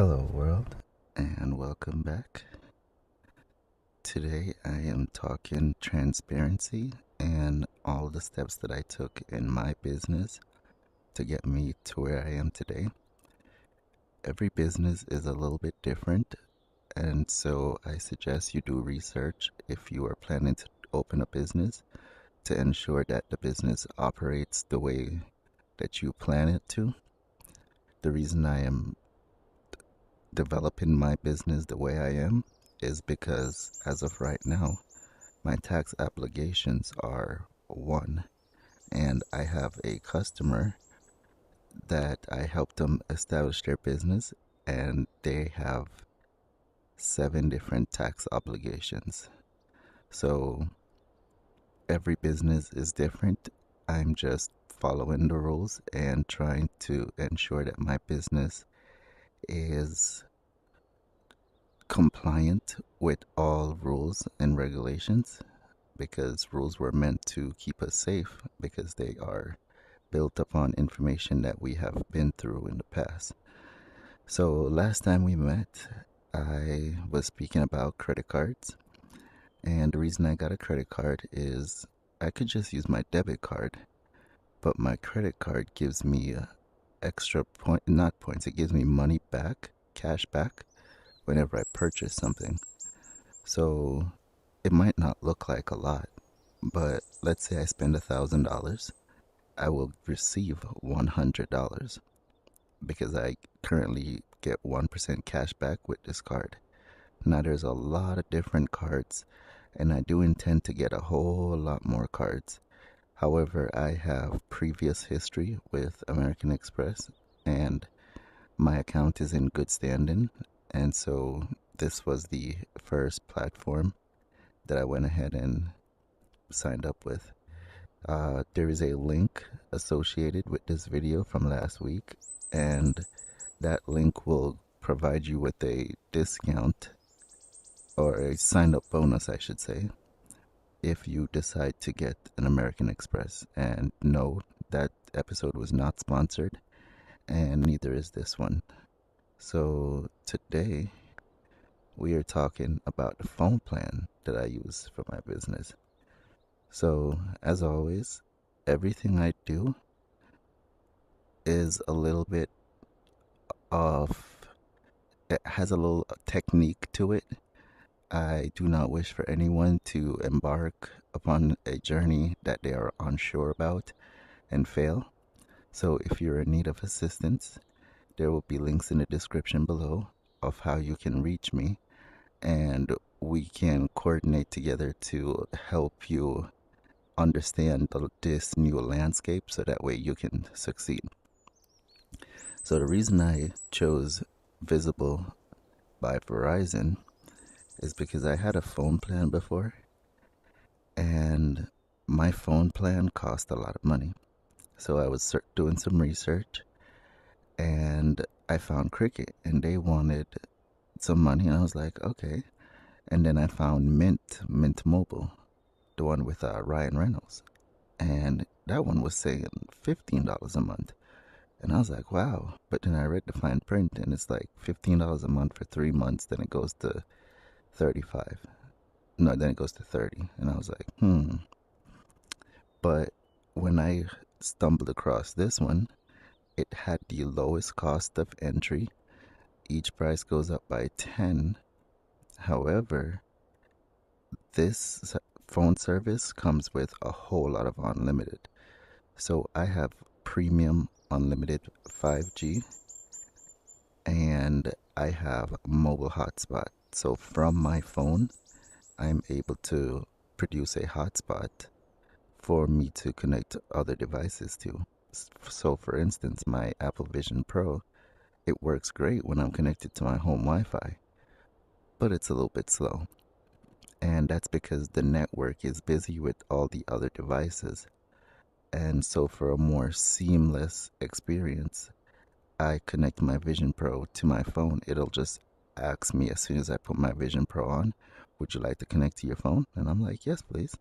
Hello, world, and welcome back. Today I am talking transparency and all the steps that I took in my business to get me to where I am today. Every business is a little bit different, and so I suggest you do research if you are planning to open a business to ensure that the business operates the way that you plan it to. The reason I am developing my business the way I am is because as of right now, my tax obligations are one, and I have a customer that I helped them establish their business, and they have 7 different tax obligations. So every business is different. I'm just following the rules and trying to ensure that my business is compliant with all rules and regulations, because rules were meant to keep us safe because they are built upon information that we have been through in the past. So last time we met, I was speaking about credit cards, and the reason I got a credit card is I could just use my debit card, but my credit card gives me extra point, not points, it gives me money back, cash back, whenever I purchase something. So it might not look like a lot, but let's say I spend $1,000, I will receive $100 because I currently get 1% cash back with this card. Now there's a lot of different cards, and I do intend to get a whole lot more cards. However, I have previous history with American Express, and my account is in good standing, and so this was the first platform that I went ahead and signed up with. There is a link associated with this video from last week, and that link will provide you with a discount, or a sign up bonus, I should say, if you decide to get an American Express. And no, that episode was not sponsored, and neither is this one. So today we are talking about the phone plan that I use for my business. So, as always, everything I do is a little bit of, it has a little technique to it. I do not wish for anyone to embark upon a journey that they are unsure about and fail. So, if you're in need of assistance, there will be links in the description below of how you can reach me, and we can coordinate together to help you understand this new landscape so that way you can succeed. So the reason I chose Visible by Verizon is because I had a phone plan before, and my phone plan cost a lot of money. So I was doing some research, and I found Cricket, and they wanted some money, and I was like, okay. And then I found Mint Mobile, the one with Ryan Reynolds, and that one was saying $15 a month. And I was like, wow. But then I read the fine print, and it's like $15 a month for 3 months. Then it goes to 35. No, then it goes to 30. And I was like, But when I stumbled across this one, it had the lowest cost of entry. Each price goes up by 10. However, this phone service comes with a whole lot of unlimited. So I have premium unlimited 5G, and I have mobile hotspot. So from my phone, I'm able to produce a hotspot for me to connect other devices to. So for instance, my Apple Vision Pro, it works great when I'm connected to my home Wi-Fi, but it's a little bit slow. And that's because the network is busy with all the other devices. And so for a more seamless experience, I connect my Vision Pro to my phone. It'll just ask me as soon as I put my Vision Pro on, would you like to connect to your phone? And I'm like, yes, please.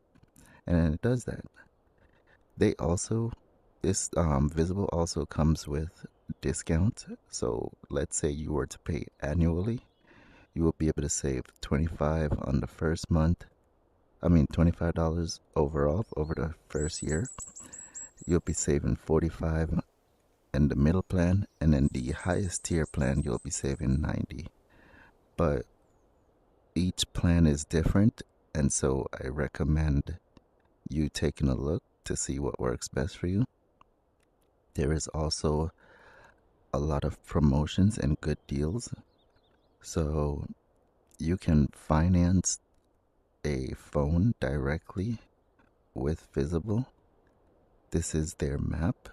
And then it does that. They also, this Visible also comes with discount. So let's say you were to pay annually, you will be able to save 25 on the first month. I mean $25 overall over the first year. You'll be saving 45 in the middle plan, and then the highest tier plan you'll be saving 90. But each plan is different, and so I recommend you taking a look to see what works best for you. There is also a lot of promotions and good deals. So you can finance a phone directly with Visible. This is their map.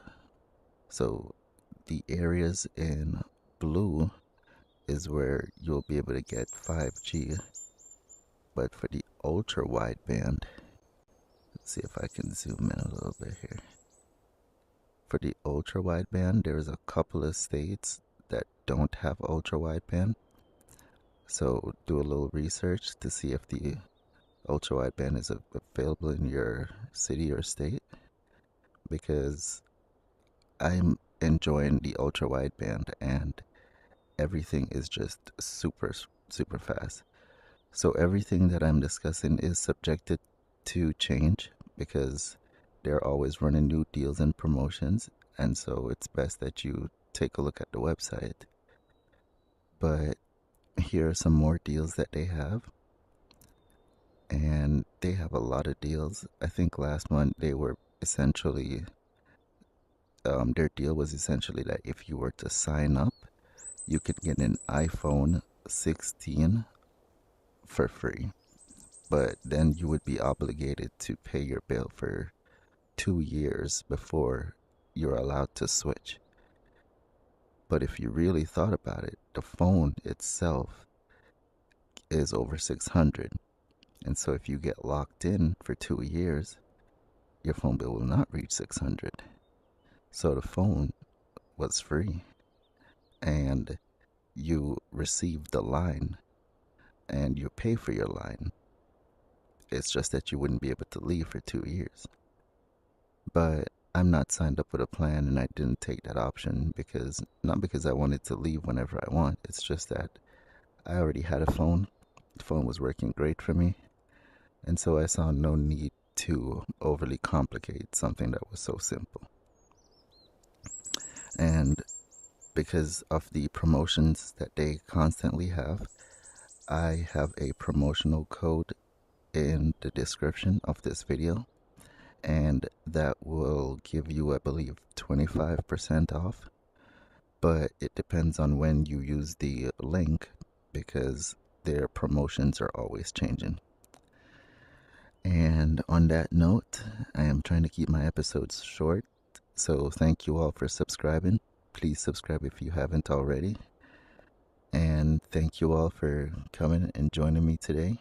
So the areas in blue is where you'll be able to get 5G. But for the ultra wideband, let's see if I can zoom in a little bit here. For the ultra wideband, there's a couple of states that don't have ultra wideband. So do a little research to see if the ultra wideband is available in your city or state, because I'm enjoying the ultra wideband and everything is just super fast. So everything that I'm discussing is subjected to change because they're always running new deals and promotions, and so it's best that you take a look at the website. But here are some more deals that they have, and they have a lot of deals. I think last month they were essentially their deal was essentially that if you were to sign up, you could get an iPhone 16 for free, but then you would be obligated to pay your bill for 2 years before you're allowed to switch. But if you really thought about it, the phone itself is over 600. And so if you get locked in for 2 years, your phone bill will not reach 600. So the phone was free and you receive the line and you pay for your line. It's just that you wouldn't be able to leave for 2 years. But I'm not signed up with a plan and I didn't take that option because, not because I wanted to leave whenever I want. It's just that I already had a phone. The phone was working great for me. And so I saw no need to overly complicate something that was so simple. And because of the promotions that they constantly have, I have a promotional code in the description of this video, and that will give you, I believe, 25% off. But it depends on when you use the link because their promotions are always changing. And on that note, I am trying to keep my episodes short, so thank you all for subscribing. Please subscribe if you haven't already. And thank you all for coming and joining me today.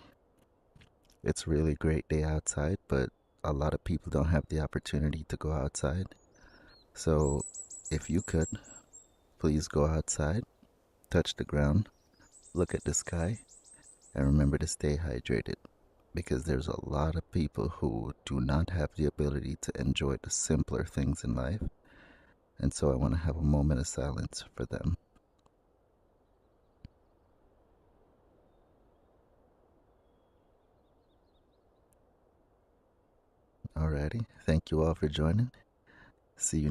It's really a great day outside, but a lot of people don't have the opportunity to go outside. So if you could, please go outside, touch the ground, look at the sky, and remember to stay hydrated, because there's a lot of people who do not have the ability to enjoy the simpler things in life. And so I want to have a moment of silence for them. Alrighty, thank you all for joining. See you